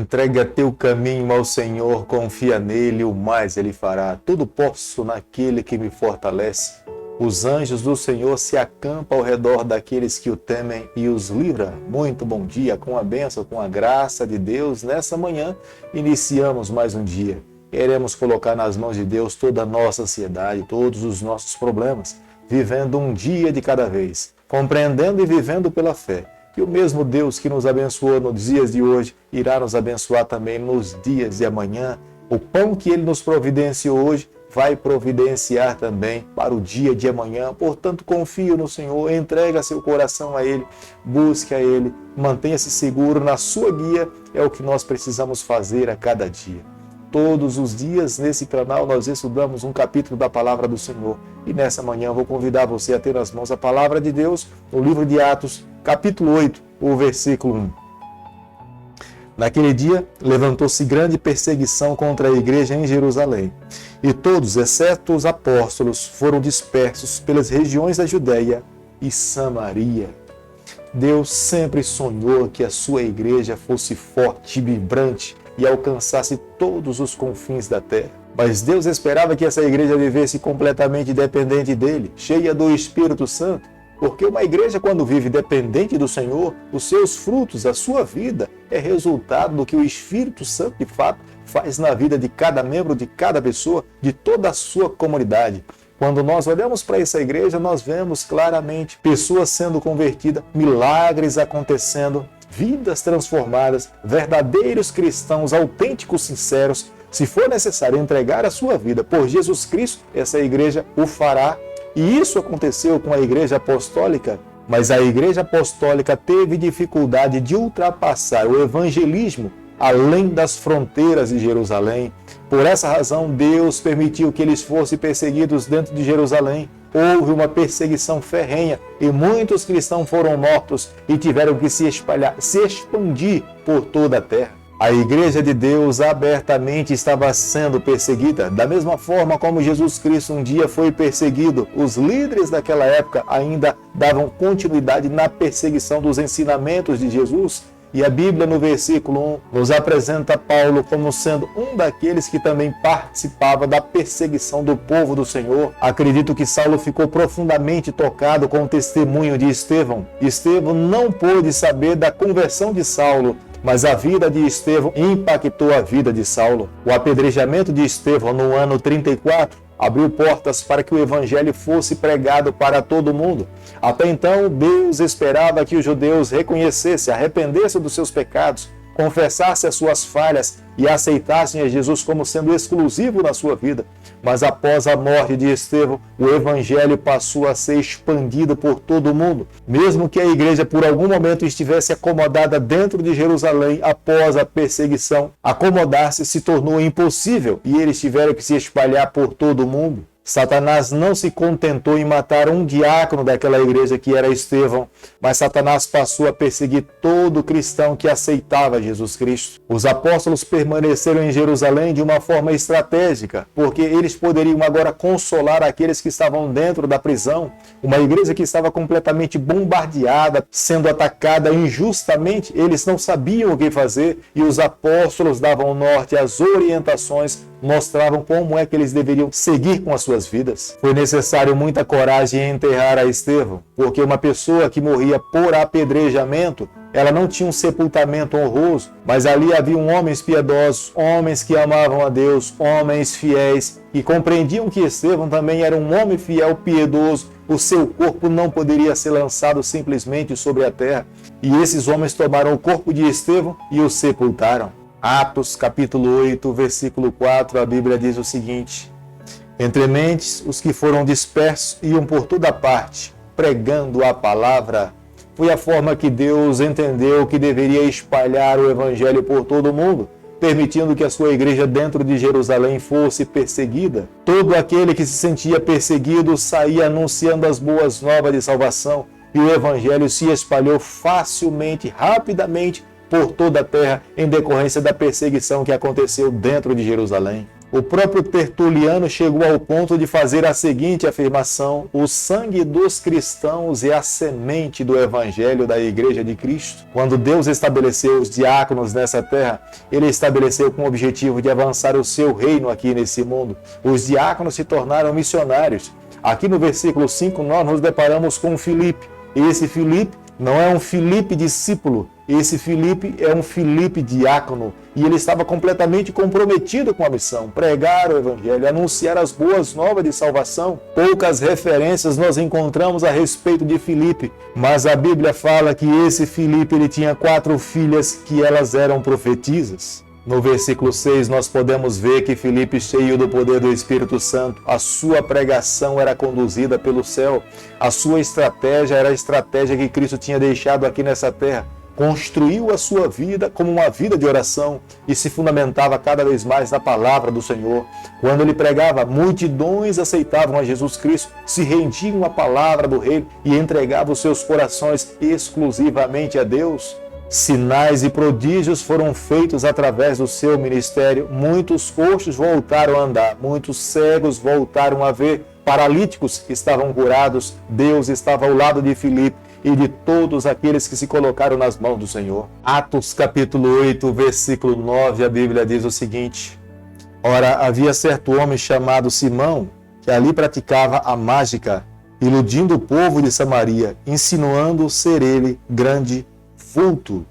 Entrega teu caminho ao Senhor, confia nele, o mais ele fará. Tudo posso naquele que me fortalece. Os anjos do Senhor se acampam ao redor daqueles que o temem e os livra. Muito bom dia, com a bênção, com a graça de Deus. Nessa manhã, iniciamos mais um dia. Queremos colocar nas mãos de Deus toda a nossa ansiedade, todos os nossos problemas, vivendo um dia de cada vez, compreendendo e vivendo pela fé. Que o mesmo Deus que nos abençoou nos dias de hoje, irá nos abençoar também nos dias de amanhã. O pão que Ele nos providenciou hoje, vai providenciar também para o dia de amanhã. Portanto, confie no Senhor, entrega seu coração a Ele, busque a Ele, mantenha-se seguro na sua guia, é o que nós precisamos fazer a cada dia. Todos os dias nesse canal nós estudamos um capítulo da Palavra do Senhor e nessa manhã eu vou convidar você a ter nas mãos a Palavra de Deus no livro de Atos, capítulo 8, o versículo 1. Naquele dia, levantou-se grande perseguição contra a igreja em Jerusalém, e todos, exceto os apóstolos, foram dispersos pelas regiões da Judéia e Samaria. Deus sempre sonhou que a sua igreja fosse forte e vibrante e alcançasse todos os confins da terra. Mas Deus esperava que essa igreja vivesse completamente dependente dele, cheia do Espírito Santo. Porque uma igreja, quando vive dependente do Senhor, os seus frutos, a sua vida, é resultado do que o Espírito Santo, de fato, faz na vida de cada membro, de cada pessoa, de toda a sua comunidade. Quando nós olhamos para essa igreja, nós vemos claramente pessoas sendo convertidas, milagres acontecendo, vidas transformadas, verdadeiros cristãos, autênticos, sinceros. Se for necessário entregar a sua vida por Jesus Cristo, essa igreja o fará. E isso aconteceu com a Igreja Apostólica, mas a Igreja Apostólica teve dificuldade de ultrapassar o evangelismo além das fronteiras de Jerusalém. Por essa razão, Deus permitiu que eles fossem perseguidos dentro de Jerusalém. Houve uma perseguição ferrenha e muitos cristãos foram mortos e tiveram que se espalhar, se expandir por toda a terra. A Igreja de Deus abertamente estava sendo perseguida, da mesma forma como Jesus Cristo um dia foi perseguido. Os líderes daquela época ainda davam continuidade na perseguição dos ensinamentos de Jesus. E a Bíblia, no versículo 1, nos apresenta Paulo como sendo um daqueles que também participava da perseguição do povo do Senhor. Acredito que Saulo ficou profundamente tocado com o testemunho de Estevão. Estevão não pôde saber da conversão de Saulo, mas a vida de Estevão impactou a vida de Saulo. O apedrejamento de Estevão no ano 34 abriu portas para que o evangelho fosse pregado para todo mundo. Até então, Deus esperava que os judeus reconhecessem, arrependessem dos seus pecados, confessassem as suas falhas e aceitassem a Jesus como sendo exclusivo na sua vida. Mas após a morte de Estevão, o evangelho passou a ser expandido por todo o mundo. Mesmo que a igreja por algum momento estivesse acomodada dentro de Jerusalém após a perseguição, acomodar-se se tornou impossível e eles tiveram que se espalhar por todo o mundo. Satanás não se contentou em matar um diácono daquela igreja que era Estevão, mas Satanás passou a perseguir todo cristão que aceitava Jesus Cristo. Os apóstolos permaneceram em Jerusalém de uma forma estratégica, porque eles poderiam agora consolar aqueles que estavam dentro da prisão. Uma igreja que estava completamente bombardeada, sendo atacada injustamente, eles não sabiam o que fazer e os apóstolos davam norte às orientações, mostravam como é que eles deveriam seguir com as suas vidas. Foi necessário muita coragem em enterrar a Estevão, porque uma pessoa que morria por apedrejamento, ela não tinha um sepultamento honroso, mas ali haviam homens piedosos, homens que amavam a Deus, homens fiéis, que compreendiam que Estevão também era um homem fiel, piedoso. O seu corpo não poderia ser lançado simplesmente sobre a terra. E esses homens tomaram o corpo de Estevão e o sepultaram. Atos capítulo 8, versículo 4, a Bíblia diz o seguinte: entre mentes, os que foram dispersos iam por toda parte, pregando a palavra. Foi a forma que Deus entendeu que deveria espalhar o evangelho por todo o mundo, permitindo que a sua igreja dentro de Jerusalém fosse perseguida. Todo aquele que se sentia perseguido saía anunciando as boas novas de salvação, e o evangelho se espalhou facilmente, rapidamente, por toda a terra, em decorrência da perseguição que aconteceu dentro de Jerusalém. O próprio Tertuliano chegou ao ponto de fazer a seguinte afirmação: o sangue dos cristãos é a semente do evangelho da Igreja de Cristo. Quando Deus estabeleceu os diáconos nessa terra, ele estabeleceu com o objetivo de avançar o seu reino aqui nesse mundo. Os diáconos se tornaram missionários. Aqui no versículo 5 nós nos deparamos com Filipe. Esse Filipe não é um Filipe discípulo, esse Filipe é um Filipe diácono, e ele estava completamente comprometido com a missão, pregar o evangelho, anunciar as boas novas de salvação. Poucas referências nós encontramos a respeito de Filipe, mas a Bíblia fala que esse Filipe ele tinha 4 filhas que elas eram profetisas. No versículo 6, nós podemos ver que Filipe, cheio do poder do Espírito Santo, a sua pregação era conduzida pelo céu. A sua estratégia era a estratégia que Cristo tinha deixado aqui nessa terra. Construiu a sua vida como uma vida de oração e se fundamentava cada vez mais na palavra do Senhor. Quando ele pregava, multidões aceitavam a Jesus Cristo, se rendiam à palavra do Rei e entregavam os seus corações exclusivamente a Deus. Sinais e prodígios foram feitos através do seu ministério. Muitos coxos voltaram a andar, muitos cegos voltaram a ver, paralíticos estavam curados. Deus estava ao lado de Filipe e de todos aqueles que se colocaram nas mãos do Senhor. Atos capítulo 8, versículo 9, a Bíblia diz o seguinte: ora, havia certo homem chamado Simão, que ali praticava a mágica, iludindo o povo de Samaria, insinuando ser ele grande vulto.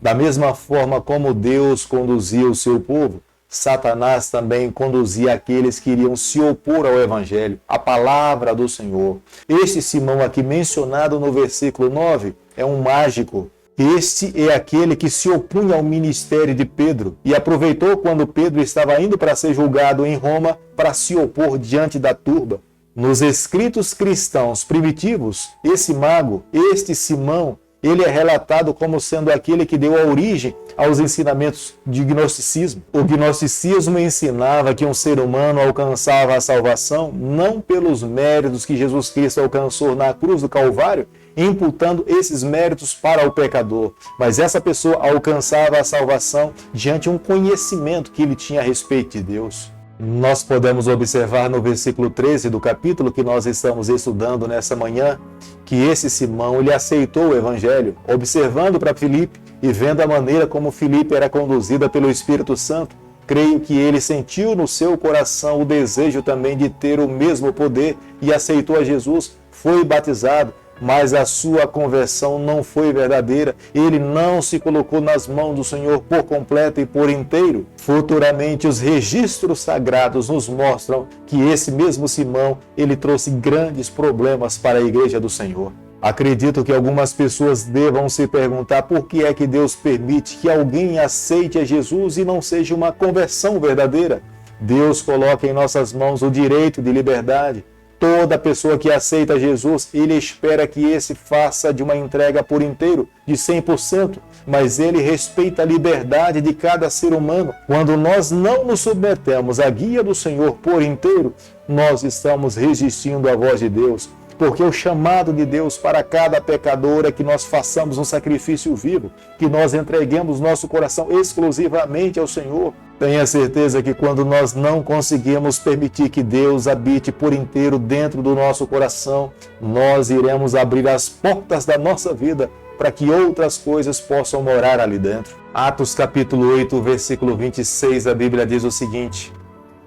Da mesma forma como Deus conduzia o seu povo, Satanás também conduzia aqueles que iriam se opor ao Evangelho, à palavra do Senhor. Este Simão aqui mencionado no versículo 9 é um mágico. Este é aquele que se opunha ao ministério de Pedro e aproveitou quando Pedro estava indo para ser julgado em Roma para se opor diante da turba. Nos escritos cristãos primitivos, esse mago, este Simão, ele é relatado como sendo aquele que deu a origem aos ensinamentos de gnosticismo. O gnosticismo ensinava que um ser humano alcançava a salvação não pelos méritos que Jesus Cristo alcançou na cruz do Calvário, imputando esses méritos para o pecador, mas essa pessoa alcançava a salvação diante de um conhecimento que ele tinha a respeito de Deus. Nós podemos observar no versículo 13 do capítulo que nós estamos estudando nessa manhã, que esse Simão ele aceitou o Evangelho, observando para Filipe e vendo a maneira como Filipe era conduzida pelo Espírito Santo. Creio que ele sentiu no seu coração o desejo também de ter o mesmo poder e aceitou a Jesus, foi batizado, mas a sua conversão não foi verdadeira. Ele não se colocou nas mãos do Senhor por completo e por inteiro. Futuramente, os registros sagrados nos mostram que esse mesmo Simão, ele trouxe grandes problemas para a igreja do Senhor. Acredito que algumas pessoas devam se perguntar por que é que Deus permite que alguém aceite a Jesus e não seja uma conversão verdadeira. Deus coloca em nossas mãos o direito de liberdade. Toda pessoa que aceita Jesus, ele espera que esse faça de uma entrega por inteiro, de 100%, mas ele respeita a liberdade de cada ser humano. Quando nós não nos submetemos à guia do Senhor por inteiro, nós estamos resistindo à voz de Deus, porque o chamado de Deus para cada pecador é que nós façamos um sacrifício vivo, que nós entreguemos nosso coração exclusivamente ao Senhor. Tenha certeza que quando nós não conseguimos permitir que Deus habite por inteiro dentro do nosso coração, nós iremos abrir as portas da nossa vida para que outras coisas possam morar ali dentro. Atos capítulo 8, versículo 26, a Bíblia diz o seguinte: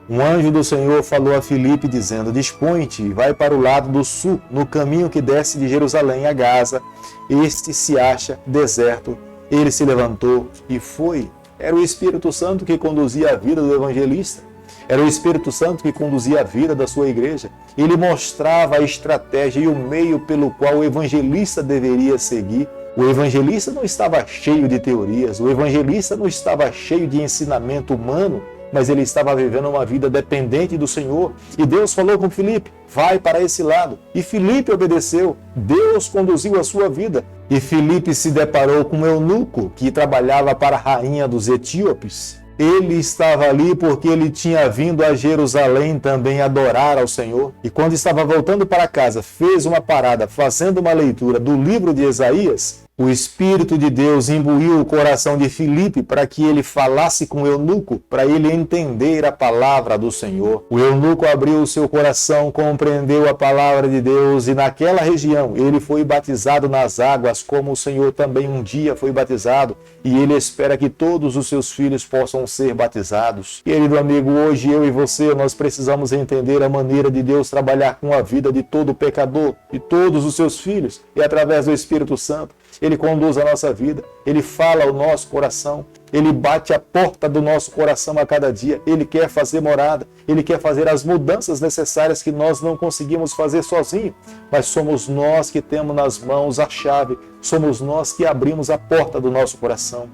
um anjo do Senhor falou a Filipe dizendo: dispõe-te e vai para o lado do sul, no caminho que desce de Jerusalém a Gaza. Este se acha deserto. Ele se levantou e foi. Era o Espírito Santo que conduzia a vida do evangelista. Era o Espírito Santo que conduzia a vida da sua igreja. Ele mostrava a estratégia e o meio pelo qual o evangelista deveria seguir. O evangelista não estava cheio de teorias, o evangelista não estava cheio de ensinamento humano, mas ele estava vivendo uma vida dependente do Senhor. E Deus falou com Filipe: vai para esse lado. E Filipe obedeceu. Deus conduziu a sua vida. E Filipe se deparou com um eunuco que trabalhava para a rainha dos etíopes. Ele estava ali porque ele tinha vindo a Jerusalém também adorar ao Senhor. E quando estava voltando para casa, fez uma parada, fazendo uma leitura do livro de Isaías. O Espírito de Deus imbuiu o coração de Filipe para que ele falasse com o eunuco, para ele entender a palavra do Senhor. O eunuco abriu o seu coração, compreendeu a palavra de Deus e naquela região ele foi batizado nas águas, como o Senhor também um dia foi batizado, e ele espera que todos os seus filhos possam ser batizados. Querido amigo, hoje eu e você, nós precisamos entender a maneira de Deus trabalhar com a vida de todo pecador, de todos os seus filhos, e através do Espírito Santo. Ele conduz a nossa vida, Ele fala ao nosso coração, Ele bate a porta do nosso coração a cada dia, Ele quer fazer morada, Ele quer fazer as mudanças necessárias que nós não conseguimos fazer sozinhos, mas somos nós que temos nas mãos a chave, somos nós que abrimos a porta do nosso coração.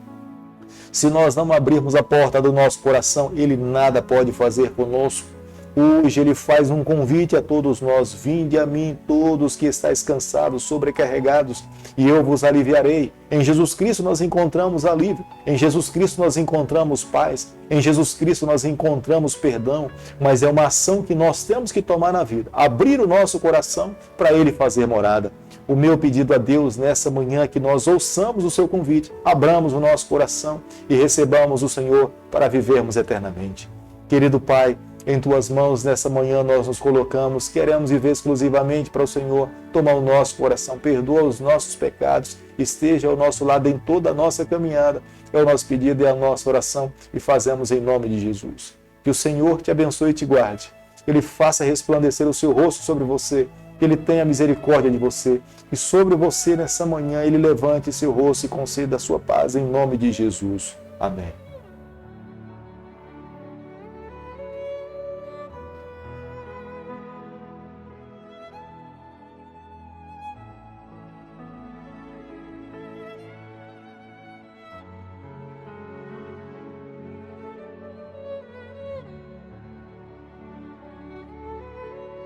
Se nós não abrirmos a porta do nosso coração, Ele nada pode fazer conosco. Hoje Ele faz um convite a todos nós: vinde a mim todos que estáis cansados, sobrecarregados, e eu vos aliviarei. Em Jesus Cristo nós encontramos alívio, em Jesus Cristo nós encontramos paz, em Jesus Cristo nós encontramos perdão, mas é uma ação que nós temos que tomar na vida, abrir o nosso coração para Ele fazer morada. O meu pedido a Deus nessa manhã é que nós ouçamos o seu convite, abramos o nosso coração e recebamos o Senhor para vivermos eternamente. Querido Pai, em Tuas mãos, nessa manhã, nós nos colocamos, queremos viver exclusivamente para o Senhor. Toma o nosso coração, perdoa os nossos pecados, esteja ao nosso lado em toda a nossa caminhada. É o nosso pedido e a nossa oração e fazemos em nome de Jesus. Que o Senhor te abençoe e te guarde. Que Ele faça resplandecer o seu rosto sobre você, que Ele tenha misericórdia de você e sobre você nessa manhã Ele levante seu rosto e conceda a sua paz em nome de Jesus. Amém.